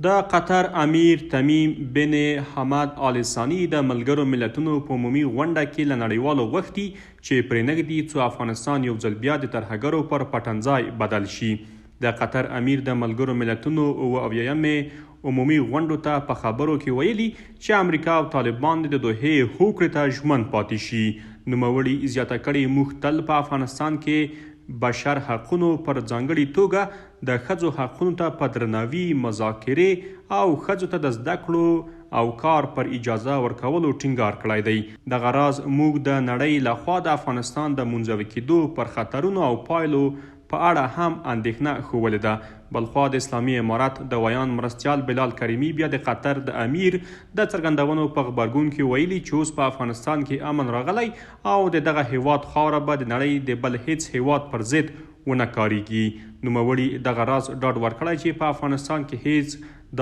د قطر امیر تمیم بن حمد آل ثانی د ملګرو ملتونو په عمومي غونډه کې له نړیوالو غوښتي چې پرېنږدي څو افغانستان یو ځل بیا د ترهګرو پر پټنځای بدل شي. د قطر امیر د ملګرو ملتونو 78مې عمومي غونډو ته په خبرو کې ویلي چې امریکا او طالبان د دوحې هوکړې ته ژمن پاتې شي. نوموړي زیاته کړې موږ تل په افغانستان کې بشر حقونو پر ځانګړې توګه د ښځو حقونو ته په درناوي مذاکرې او ښځو ته د زده کړو او کار پر اجازه ورکولو ټینګار کړی دی. دغه راز موږ د نړۍ لخوا د افغانستان د منزوي کېدو پر خطرونو او پایلو په اړه هم اندېښنه ښودلې ده. بلخوا د اسلامي امارت د ویان مرستیال بلال کریمي بیا د قطر د امیر د څرګندونو په غبرګون کې ویلي چې اوس په افغانستان کې امن راغلی او د دغه هیواد خاوره به د نړۍ د بل هیڅ هیواد پر ضد ونه کاریږي. نوموړي دغه راز ډاډ ورکړی چې په افغانستان کې هیڅ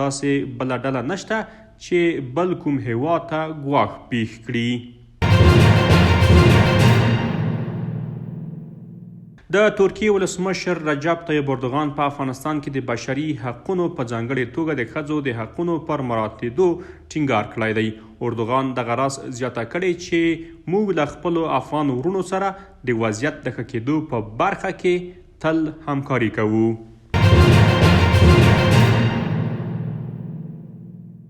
داسې بله ډله نشته چې بل کوم هیواد ته ګواښ پیښ کړي. د ترکیې ولسمشر رجب طیب اردوغان په افغانستان کې د بشري حقونو په ځانګړې توګه د ښځو د حقونو پر مراعاتېدو ټینګار کړی دی. اردوغان دغه راز زیاته کړې چې موږ له خپلو افغان ورونو سره د وضعیت د ښه کېدو په برخه کې تل همکاري کوو.